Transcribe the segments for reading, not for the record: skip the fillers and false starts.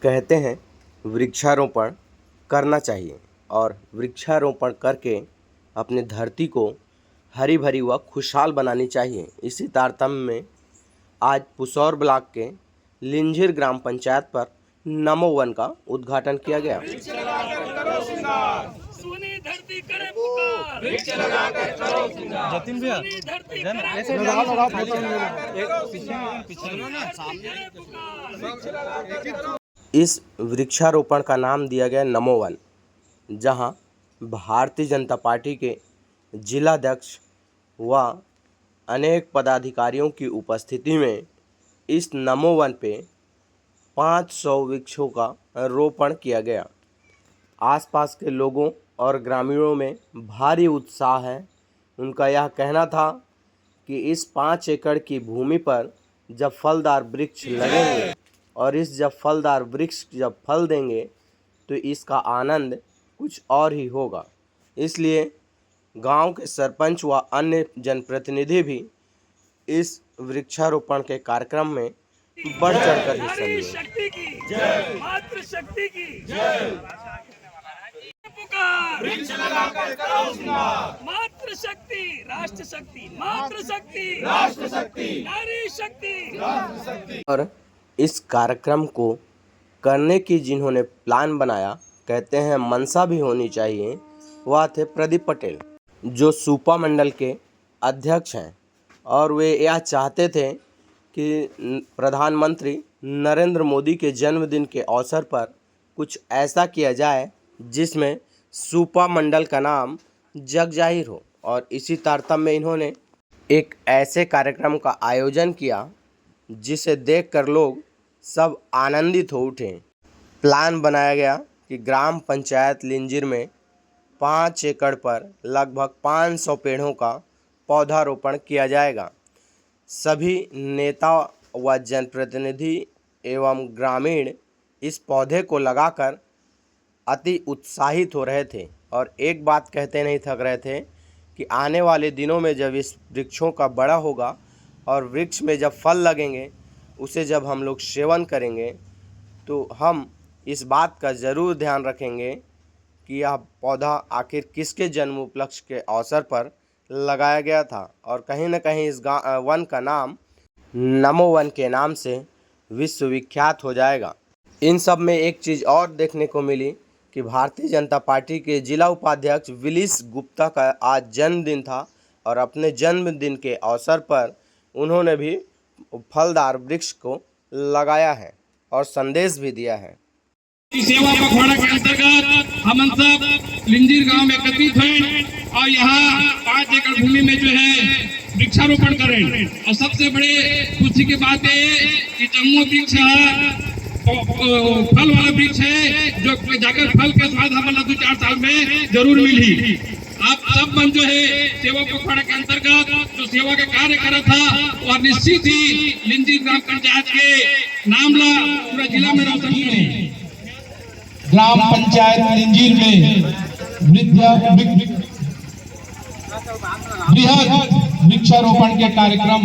कहते हैं वृक्षारोपण करना चाहिए और वृक्षारोपण करके अपने धरती को हरी भरी व खुशहाल बनानी चाहिए। इसी तारतम्य में आज पुसौर ब्लॉक के लिंजिर ग्राम पंचायत पर नमो वन का उद्घाटन किया गया। सुनी धरती करे पुकार, वृक्ष लगाकर करो श्रृंगार। जतिन भैया धरती करे पुकार। इस वृक्षारोपण का नाम दिया गया नमो वन, जहां भारतीय जनता पार्टी के जिलाध्यक्ष व अनेक पदाधिकारियों की उपस्थिति में इस नमो वन पे 500 वृक्षों का रोपण किया गया। आसपास के लोगों और ग्रामीणों में भारी उत्साह है। उनका यह कहना था कि इस 5 एकड़ की भूमि पर जब फलदार वृक्ष लगेंगे और जब फलदार वृक्ष जब फल देंगे तो इसका आनंद कुछ और ही होगा। इसलिए गांव के सरपंच व अन्य जनप्रतिनिधि भी इस वृक्षारोपण के कार्यक्रम में बढ़ चढ़कर हिस्सा लिए। शक्ति की जय, मातृशक्ति की जय। पुकार, वृक्ष लगाकर करो श्रृंगार। मातृशक्ति, राष्ट्र शक्ति, मातृशक्ति, राष्ट्र शक्ति, नारी शक्ति, राष्ट्र शक्ति। और इस कार्यक्रम को करने की जिन्होंने प्लान बनाया, कहते हैं मनसा भी होनी चाहिए, वह थे प्रदीप पटेल, जो सूपा मंडल के अध्यक्ष हैं। और वे यह चाहते थे कि प्रधानमंत्री नरेंद्र मोदी के जन्मदिन के अवसर पर कुछ ऐसा किया जाए जिसमें सूपा मंडल का नाम जग जाहिर हो। और इसी तारतम्य में इन्होंने एक ऐसे कार्यक्रम का आयोजन किया जिसे देखकर लोग सब आनंदित हो उठे। प्लान बनाया गया कि ग्राम पंचायत लिंजिर में 5 एकड़ पर लगभग 500 पेड़ों का पौधारोपण किया जाएगा। सभी नेता व जनप्रतिनिधि एवं ग्रामीण इस पौधे को लगाकर अति उत्साहित हो रहे थे और एक बात कहते नहीं थक रहे थे कि आने वाले दिनों में जब इस वृक्षों का बड़ा होगा और वृक्ष में जब फल लगेंगे, उसे जब हम लोग सेवन करेंगे तो हम इस बात का ज़रूर ध्यान रखेंगे कि यह पौधा आखिर किसके जन्म उपलक्ष्य के अवसर पर लगाया गया था। और कहीं न कहीं इस वन का नाम नमो वन के नाम से विश्वविख्यात हो जाएगा। इन सब में एक चीज़ और देखने को मिली कि भारतीय जनता पार्टी के जिला उपाध्यक्ष विलिस गुप्ता का आज जन्मदिन था और अपने जन्मदिन के अवसर पर उन्होंने भी फलदार वृक्ष को लगाया है और संदेश भी दिया है। सेवा पखवाड़ा के अंतर्गत हम सब लिंजिर गांव में एकत्रित हैं और यहाँ 5 एकड़ भूमि में जो है वृक्षारोपण करें। और सबसे बड़े खुशी की बात है कि जम्मू वृक्ष फल वाला वृक्ष है, जो जाकर फल के स्वाद हमारा 2-4 साल में जरूर मिली। आप सब मन जो है सेवा पखवाड़ा के अंतर्गत जो सेवा का कार्य करा था और निश्चित ही लिंजिर ग्राम पंचायत के नाम ला पूरा जिला में रोशन करें। ग्राम पंचायत लिंजिर में बृहद वृक्षारोपण के कार्यक्रम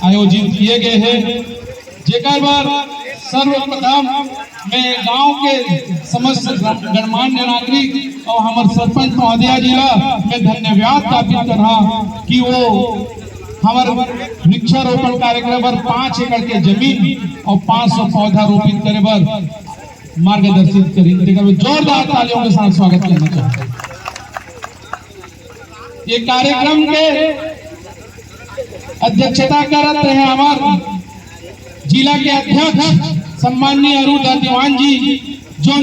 आयोजित किए गए हैं, जेकर बार सर्वप्रथम मैं गांव के समस्त गणमान्य नागरिक और हमारे सरपंच महोदया जी मैं धन्यवाद ज्ञापित कर रहा कि वो हमारे वृक्षारोपण कार्यक्रम पर 5 एकड़ के जमीन और 500 पौधा रोपित करे पर मार्गदर्शित करें। जोरदार तालियों के साथ स्वागत करना चाहते हैं। ये कार्यक्रम के अध्यक्षता करते रहे हमारे जिला के अध्यक्ष सम्माननीय अरुण दीवान जी, जो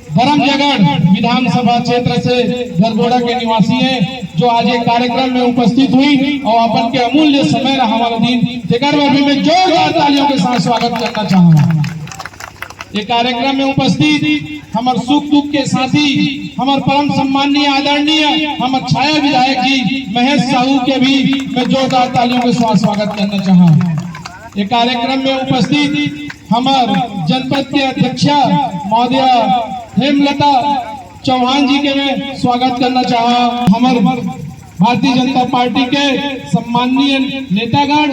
धर्मजगढ़ विधानसभा क्षेत्र से धरगोड़ा के निवासी हैं, जो आज एक कार्यक्रम में उपस्थित हुई और अपन के अमूल्य समय हमारा दिन में जोरदार तालियों के साथ स्वागत करना चाहूंगा। ये कार्यक्रम में उपस्थित हमारे सुख दुख के साथी हमारे परम सम्माननीय आदरणीय हमारे छाया विधायक जी महेश साहू के भी मैं जोरदार तालियों के साथ स्वागत करना चाहूंगा। ये कार्यक्रम में उपस्थित हमारे जनपद के अध्यक्षा महोदया हेमलता चौहान जी के मैं स्वागत करना चाहा। हमारे भारतीय जनता पार्टी के सम्माननीय नेतागण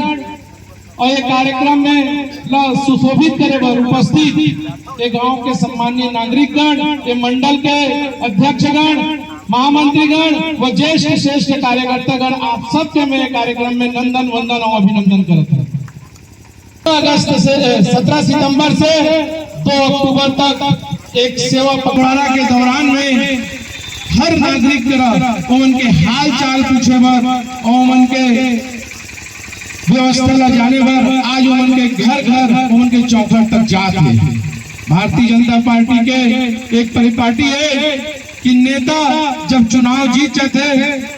और ये कार्यक्रम में सुशोभित करे बर उपस्थित ये गांव के सम्मानीय नागरिकगण, ये मंडल के अध्यक्षगण, महामंत्रीगण व ज्येष्ठ श्रेष्ठ कार्यकर्तागण, आप सबके मैं कार्यक्रम में नंदन वंदन और अभिनंदन करता हूँ। अगस्त से 17 सितंबर से 2 अक्टूबर तक एक सेवा पखवाड़ा के दौरान में हर नागरिक उनके हाल चाल पूछे बर और उनके व्यवस्था ला जाने पर आज उनके घर घर उनके चौखट तक जाते हैं। भारतीय जनता पार्टी के एक परिपाटी है कि नेता जब चुनाव जीत जाते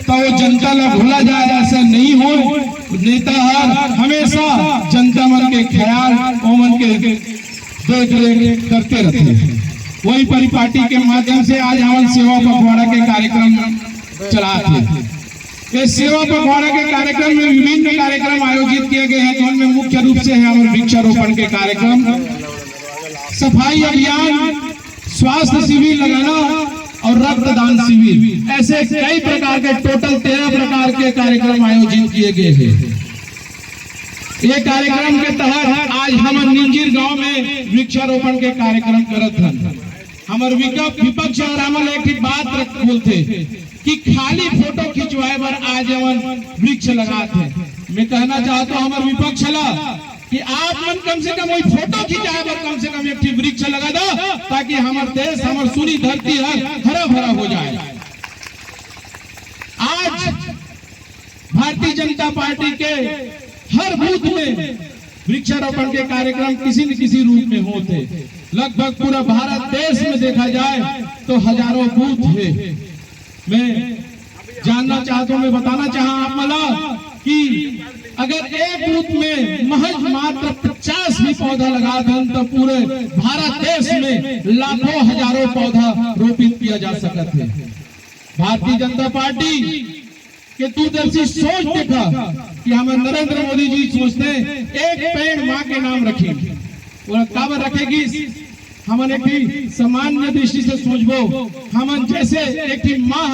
तो वो जनता ला भूला जाए, ऐसा नहीं हो। नेता हमेशा जनता मन के ख्याल और मन के देख रेख करते रहते हैं। वही परिपाटी के माध्यम से आज हम सेवा पखवाड़ा के कार्यक्रम चलाते हैं। इस सेवा पखवाड़ा के कार्यक्रम में विभिन्न कार्यक्रम आयोजित किए गए हैं, जिनमें मुख्य रूप से है हमारे वृक्षारोपण के कार्यक्रम, सफाई अभियान, स्वास्थ्य शिविर लगाना और रक्तदान शिविर, ऐसे कई प्रकार के टोटल 13 प्रकार के कार्यक्रम आयोजित किए गए हैं। ये कार्यक्रम के तहत आज हम निंजीर गांव में वृक्षारोपण के कार्यक्रम करत हैं। हमारे विपक्ष और हम एक बात बोलते कि खाली फोटो खिंचवाए पर आज हम वृक्ष लगाते हैं। मैं कहना चाहता हूँ हमारे विपक्ष कि आप मन कम से कम वही फोटो खिंचाए पर कम से कम एक वृक्ष लगा दो, ताकि हमारे देश, हमारी सूरी धरती हरा भरा हो जाए। आज भारतीय जनता पार्टी के हर बूथ में वृक्षारोपण के कार्यक्रम किसी न किसी रूप में होते। लगभग पूरा भारत देश में देखा जाए तो हजारों बूथ है। मैं जानना चाहता हूं, मैं बताना चाहा आप मला कि अगर एक बूथ में महज मात्र 50 भी पौधा लगा दें तो पूरे भारत देश में लाखों हजारों पौधा रोपित किया जा सकता है। भारतीय जनता पार्टी के दूरदर्शी सोच देखा कि हमें नरेंद्र मोदी जी सोचते एक पेड़ माँ के नाम रखेंगे और काबर रखेगी। हमन एक सामान्य दृष्टि से सोचबो, हमन जैसे एक माँ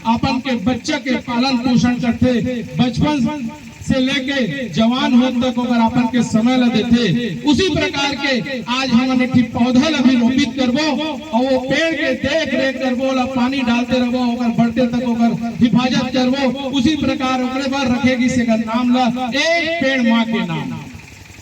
अपन के बच्चे के पालन पोषण करते, बचपन से लेके जवान होने तक अगर अपन के समय ला देते, उसी प्रकार के आज हमन एक पौधा ला भी रोपित करबो और वो पेड़ के देख रेख करबो, ला पानी डालते रहो, अगर बढ़ते तक अगर हिफाजत करबो, उसी प्रकार ओकरे पर रखेगी से नाम ला एक पेड़ माँ के नाम।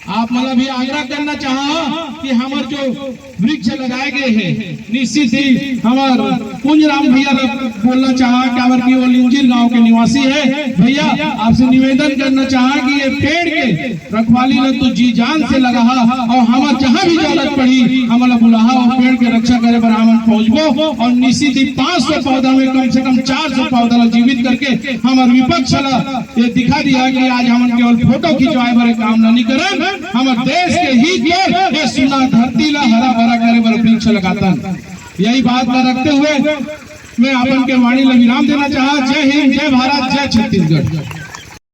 आप मतलब भी आग्रह करना चाहा कि हमारे जो वृक्ष लगाए गए हैं, निश्चित ही हमार पुंजराम भैया बोलना चाहा कि वो लिंजीर गांव के निवासी है। भैया आपसे निवेदन करना चाहा कि ये पेड़ के रखवाली ला तो जी जान से लगा और हमार जहाँ भी जरूरत पड़ी हमारा बुलाहा और पेड़ के रक्षा करे पर हम पहुंचबो और निश्चित ही 500 पौधा में कम से कम 400 पौधा ला जीवित करके हमारे विपक्ष ला ये दिखा दिया कि आज हम केवल फोटो खिंचवाए बारे काम नहीं करें, हमारे देश के हित में ये सुना धरती ला हरा भरा करे बर वृक्ष लगाता। यही बात में रखते हुए मैं अपन के वाणी ला विराम देना चाहा। जय हिंद, जय भारत, जय छत्तीसगढ़।